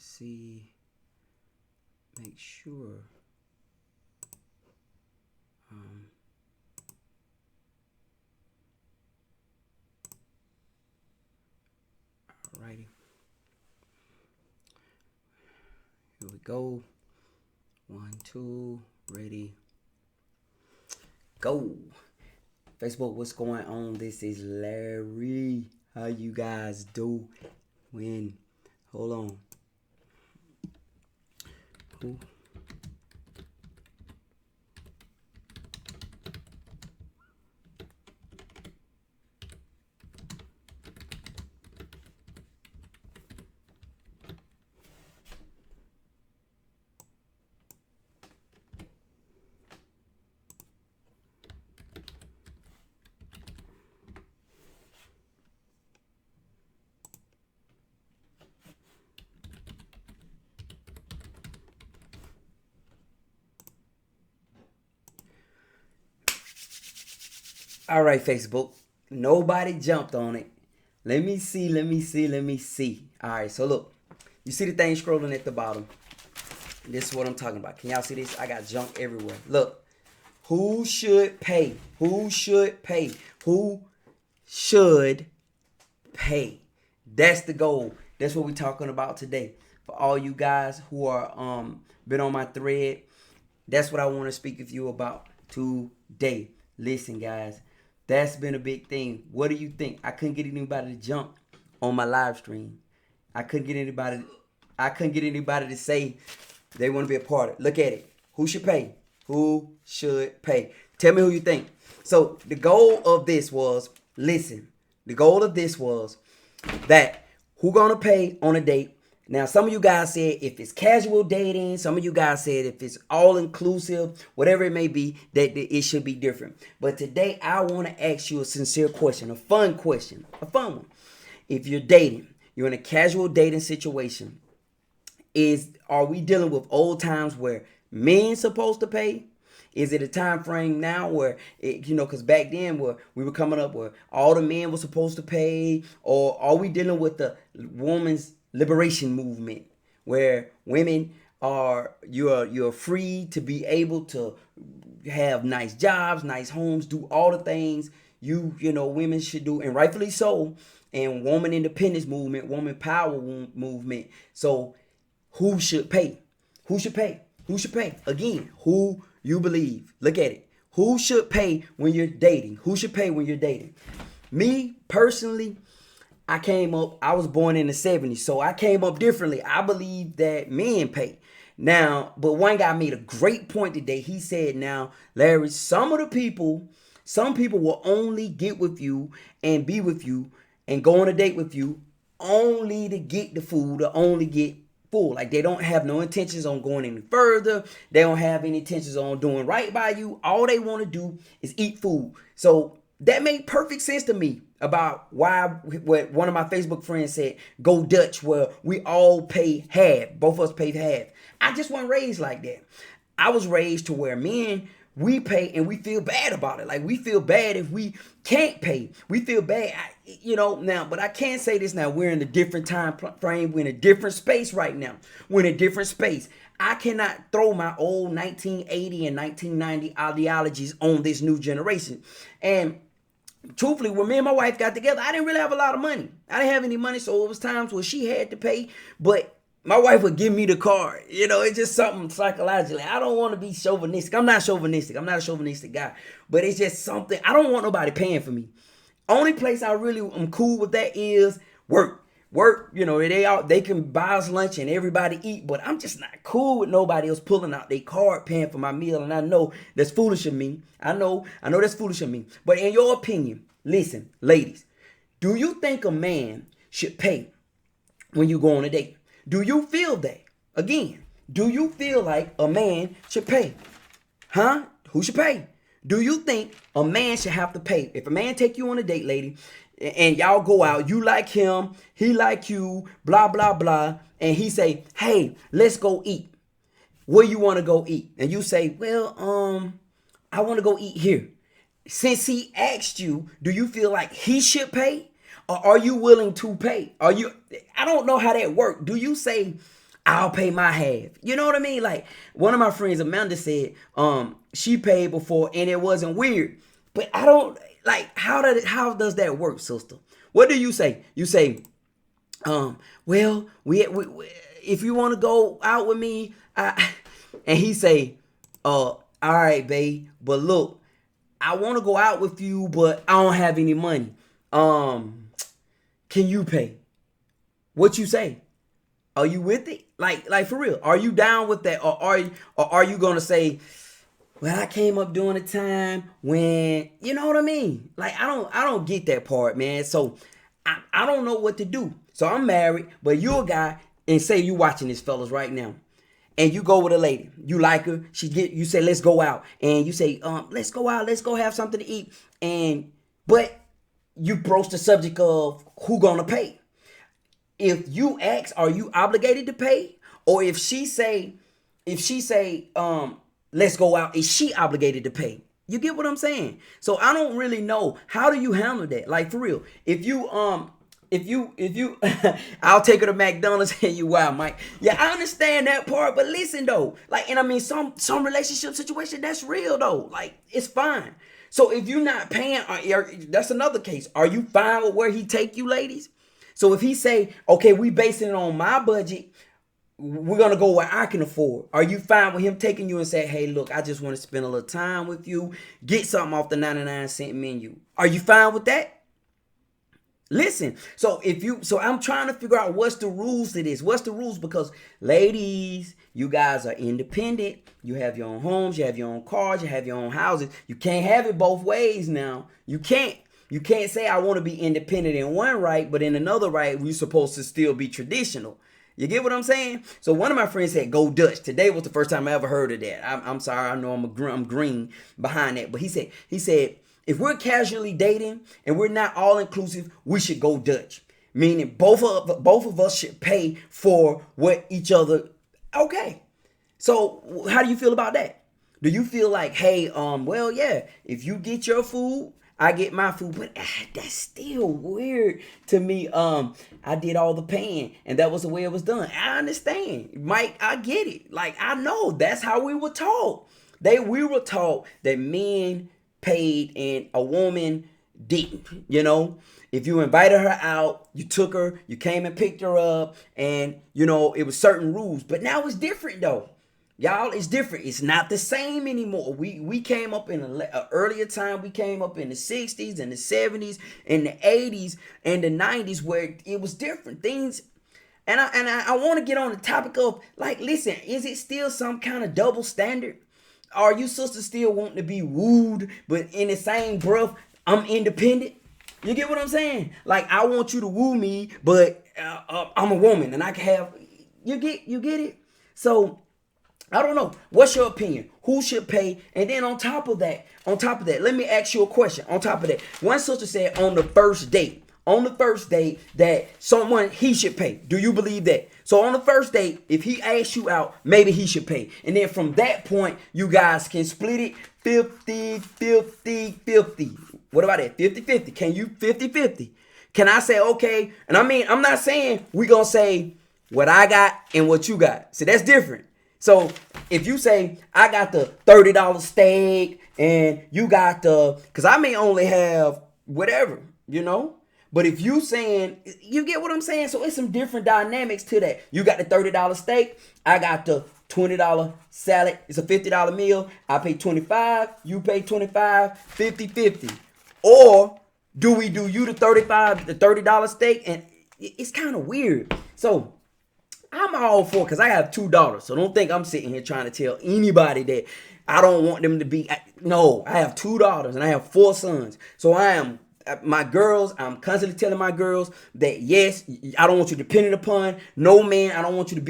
see, make sure. Alrighty. Here we go. 1, 2, ready, go. Facebook, what's going on? This is Larry. How you guys do? Hold on. Who? All right, Facebook. Nobody jumped on it. Let me see. All right, so look. You see the thing scrolling at the bottom. This is what I'm talking about. Can y'all see this? I got junk everywhere. Look. Who should pay? Who should pay? Who should pay? That's the goal. That's what we're talking about today. For all you guys who are been on my thread, that's what I want to speak with you about today. Listen, guys. That's been a big thing. What do you think? I couldn't get anybody to jump on my live stream. I couldn't get anybody to say they want to be a part of it. Look at it. Who should pay? Who should pay? Tell me who you think. So the goal of this was, listen. The goal of this was that who gonna pay on a date. Now, some of you guys said if it's casual dating, some of you guys said if it's all inclusive, whatever it may be, that it should be different. But today, I want to ask you a sincere question, a fun one. If you're dating, you're in a casual dating situation, are we dealing with old times where men supposed to pay? Is it a time frame now where, because back then where we were coming up where all the men were supposed to pay? Or are we dealing with the woman's liberation movement where women you're free to be able to have nice jobs, nice homes, do all the things women should do, and rightfully so, and woman independence movement, woman power movement. So who should pay? Who should pay? Who should pay? Again, who you believe. Look at it. Who should pay when you're dating? Who should pay when you're dating? Me personally, I was born in the 70s, so I came up differently. I believe that men pay. Now, but one guy made a great point today. He said, now, Larry, some people will only get with you and be with you and go on a date with you only to get the food or only get full. Like they don't have no intentions on going any further. They don't have any intentions on doing right by you. All they want to do is eat food. So that made perfect sense to me about what one of my Facebook friends said, go Dutch, where we all pay half. Both of us pay half. I just wasn't raised like that. I was raised to where men, we pay and we feel bad about it. Like we feel bad if we can't pay. We feel bad, now, but I can't say this now. We're in a different time frame. We're in a different space right now. We're in a different space. I cannot throw my old 1980 and 1990 ideologies on this new generation. And truthfully, when me and my wife got together, I didn't really have a lot of money. I didn't have any money, so it was times where she had to pay, but my wife would give me the card. It's just something psychologically. I don't want to be chauvinistic. I'm not chauvinistic. I'm not a chauvinistic guy. But it's just something. I don't want nobody paying for me. Only place I really am cool with that is work. Work, they can buy us lunch and everybody eat, but I'm just not cool with nobody else pulling out their card paying for my meal, and I know that's foolish of me. I know that's foolish of me. But in your opinion, listen, ladies, do you think a man should pay when you go on a date? Do you feel that? Again, do you feel like a man should pay? Huh? Who should pay? Do you think a man should have to pay? If a man take you on a date, lady, and y'all go out, you like him, he like you, blah, blah, blah, and he say, hey, let's go eat. Where you want to go eat? And you say, well, I want to go eat here. Since he asked you, do you feel like he should pay? Or are you willing to pay? I don't know how that works. Do you say, I'll pay my half. You know what I mean? Like one of my friends, Amanda, said, she paid before and it wasn't weird. But I don't like how does that work, sister? What do you say? You say, well, we if you want to go out with me, and he say, all right, babe, but look, I want to go out with you, but I don't have any money. Can you pay? What you say? Are you with it? Like for real? Are you down with that, or are you gonna say, well, I came up during a time when, you know what I mean? Like I don't get that part, man. So I don't know what to do. So I'm married, but you're a guy, and say you watching this, fellas, right now, and you go with a lady, you like her, you say let's go out, and you say let's go out, let's go have something to eat, but you broach the subject of who gonna pay. If you ask, are you obligated to pay? Or if she say, let's go out, is she obligated to pay? You get what I'm saying? So I don't really know. How do you handle that? Like for real. If you I'll take her to McDonald's and you, wow, Mike. Yeah, I understand that part, but listen though. Like, and I mean some relationship situation, that's real though. Like, it's fine. So if you're not paying, that's another case. Are you fine with where he take you, ladies? So if he say, okay, we basing it on my budget, we're going to go where I can afford. Are you fine with him taking you and say, hey, look, I just want to spend a little time with you. Get something off the 99-cent menu. Are you fine with that? Listen, so I'm trying to figure out what's the rules to this. What's the rules? Because ladies, you guys are independent. You have your own homes. You have your own cars. You have your own houses. You can't have it both ways now. You can't. You can't say I want to be independent in one right, but in another right, we're supposed to still be traditional. You get what I'm saying? So one of my friends said, go Dutch. Today was the first time I ever heard of that. I'm sorry. I know I'm green behind that. But he said, if we're casually dating and we're not all inclusive, we should go Dutch. Meaning both of us should pay for what each other. Okay. So how do you feel about that? Do you feel like, hey, well, yeah, if you get your food, I get my food, but that's still weird to me. I did all the paying, and that was the way it was done. I understand, Mike. I get it. Like, I know that's how we were taught. We were taught that men paid and a woman didn't. You know, if you invited her out, you took her, you came and picked her up, and you know it was certain rules. But now it's different, though. Y'all, it's different. It's not the same anymore. We came up in an earlier time. We came up in the 60s and the 70s and the 80s and the 90s where it was different things. And I want to get on the topic of, like, listen, is it still some kind of double standard? Are you sisters still wanting to be wooed, but in the same breath, I'm independent? You get what I'm saying? Like, I want you to woo me, but I'm a woman and I can have, you get it? So I don't know. What's your opinion? Who should pay? And then on top of that, let me ask you a question. On top of that, one sister said on the first date that he should pay. Do you believe that? So on the first date, if he asks you out, maybe he should pay. And then from that point, you guys can split it 50-50-50. What about that? 50-50. Can you 50-50? Can I say, okay? And I mean, I'm not saying we going to say what I got and what you got. See, that's different. So if you say, I got the $30 steak and you got because I may only have whatever, you know. But if you saying, you get what I'm saying? So it's some different dynamics to that. You got the $30 steak. I got the $20 salad. It's a $50 meal. I pay $25. You pay $25. 50-50. Or do we do you the $30 steak? And it's kind of weird. So I'm all for, because I have 2 daughters. So don't think I'm sitting here trying to tell anybody that I don't want them to be. No, I have 2 daughters and I have 4 sons. So I'm constantly telling my girls that, yes, I don't want you dependent upon no man. I don't want you to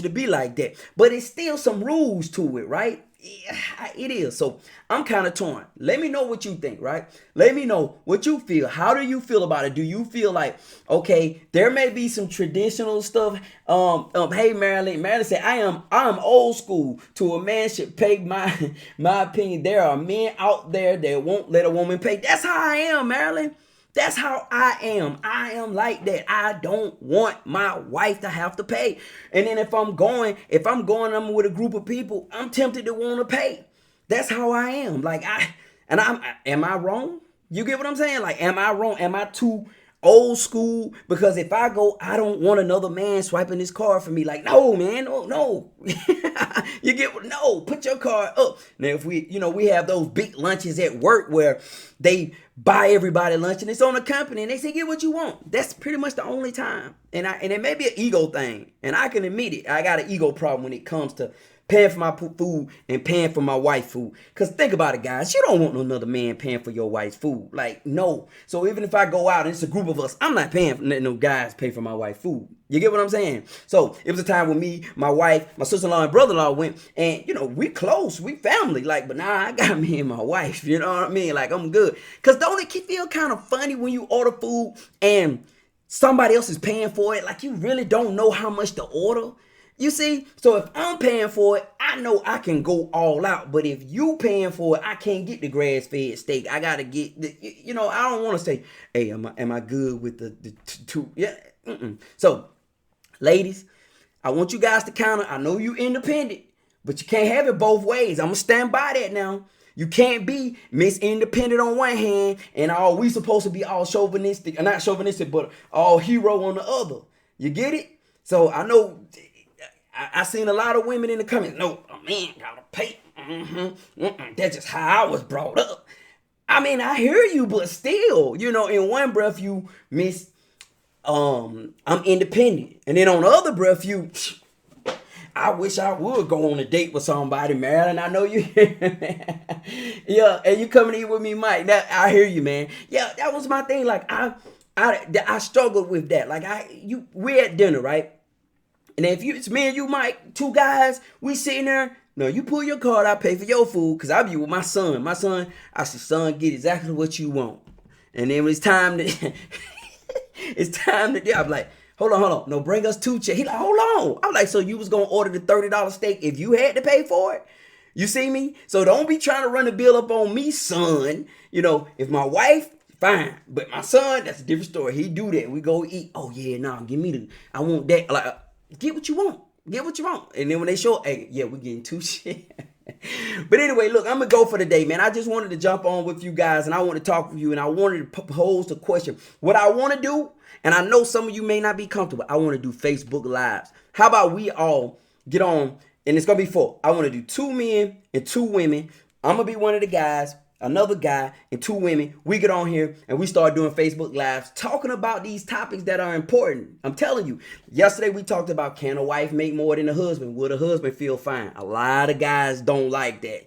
be like that. But it's still some rules to it, right? It is. So I'm kind of torn. Let me know what you think, right? Let me know what you feel. How do you feel about it? Do you feel like, okay, there may be some traditional stuff. Hey, Marilyn said, I'm old school. To a man should pay my opinion. There are men out there that won't let a woman pay. That's how I am, Marilyn. That's how I am. I am like that. I don't want my wife to have to pay. And then if I'm going, I'm with a group of people, I'm tempted to want to pay. That's how I am. Am I wrong? You get what I'm saying? Like, am I wrong? Am I too old school? Because if I go, I don't want another man swiping this card for me. Like, no, man, no. You get what? No, put your card up. Now, if we have those big lunches at work where they buy everybody lunch and it's on the company and they say, get what you want. That's pretty much the only time. And it may be an ego thing. And I can admit it. I got an ego problem when it comes to paying for my food and paying for my wife's food. Because think about it, guys. You don't want another man paying for your wife's food. Like, no. So even if I go out and it's a group of us, I'm not paying for letting no guys pay for my wife's food. You get what I'm saying? So it was a time when me, my wife, my sister-in-law, and brother-in-law went, and, we close. We family. Like, but now I got me and my wife. You know what I mean? Like, I'm good. Because don't it feel kind of funny when you order food and somebody else is paying for it? Like, you really don't know how much to order. You see? So if I'm paying for it, I know I can go all out. But if you paying for it, I can't get the grass-fed steak. I got to get I don't want to say, hey, am I good with the two? Yeah. So, ladies, I want you guys to counter. I know you independent, but you can't have it both ways. I'm going to stand by that now. You can't be Miss Independent on one hand and we supposed to be all chauvinistic, not chauvinistic, but all hero on the other. You get it? So I know I seen a lot of women in the comments. No, a man gotta pay. That's just how I was brought up. I mean, I hear you, but still, in one breath you miss, I'm independent, and then on the other breath I wish I would go on a date with somebody, Marilyn. I know you. Yeah, and you coming in with me, Mike. Now I hear you, man. Yeah, that was my thing. Like I struggled with that. Like we're at dinner, right? And if it's me and you, Mike, two guys, we sitting there. No, you pull your card, I pay for your food, because I be with my son. I said, son, get exactly what you want. And then when it's time to, I'm like, hold on. No, bring us two checks. He like, hold on. I'm like, so you was going to order the $30 steak if you had to pay for it? You see me? So don't be trying to run the bill up on me, son. If my wife, fine. But my son, that's a different story. He do that. We go eat. Oh, yeah, nah, give me I want that. Like, get what you want. Get what you want. And then when they show, hey, yeah, we're getting two shit. But anyway, look, I'm going to go for the day, man. I just wanted to jump on with you guys, and I want to talk with you, and I wanted to pose the question. What I want to do, and I know some of you may not be comfortable, I want to do Facebook Lives. How about we all get on, and it's going to be 4. I want to do 2 men and 2 women. I'm going to be one of the guys, another guy, and 2 women. We get on here and we start doing Facebook Lives talking about these topics that are important. I'm telling you, yesterday we talked about, can a wife make more than a husband? Would a husband feel fine? A lot of guys don't like that.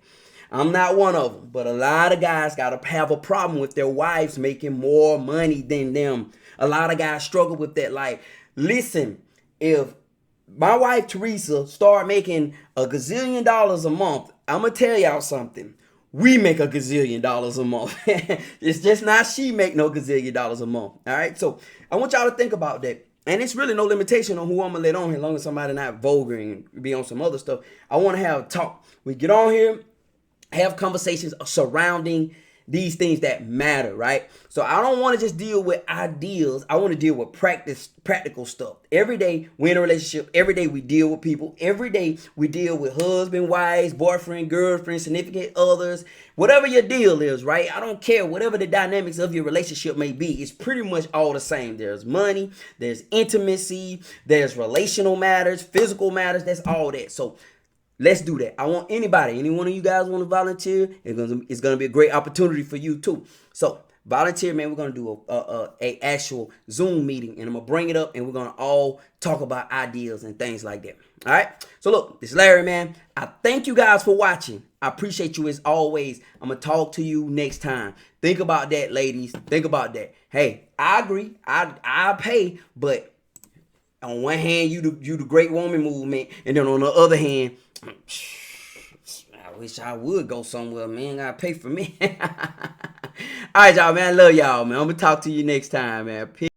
I'm not one of them, but a lot of guys got to have a problem with their wives making more money than them. A lot of guys struggle with that. Like, listen, if my wife Teresa start making a gazillion dollars a month, I'm going to tell y'all something. We make a gazillion dollars a month. It's just not she make no gazillion dollars a month. All right. So I want y'all to think about that. And it's really no limitation on who I'm going to let on here, as long as somebody not vulgar and be on some other stuff. I want to have a talk. We get on here, have conversations surrounding these things that matter, right? So I don't want to just deal with ideals. I want to deal with practical stuff. Every day we're in a relationship. Every day we deal with people. Every day we deal with husband, wives, boyfriend, girlfriend, significant others. Whatever your deal is, right? I don't care. Whatever the dynamics of your relationship may be, it's pretty much all the same. There's money, there's intimacy, there's relational matters, physical matters. That's all that. So let's do that. I want any one of you guys want to volunteer, it's gonna be a great opportunity for you too. So volunteer, man. We're gonna do a actual Zoom meeting, and I'm gonna bring it up, and we're gonna all talk about ideas and things like that. All right. So look, this is Larry, man. I thank you guys for watching. I appreciate you as always. I'm gonna talk to you next time. Think about that, ladies. Think about that. Hey, I agree. I pay, but on one hand, you the great woman movement, and then on the other hand, I wish I would go somewhere, man. Gotta pay for me. All right, y'all, man. I love y'all, man. I'm gonna talk to you next time, man. Peace.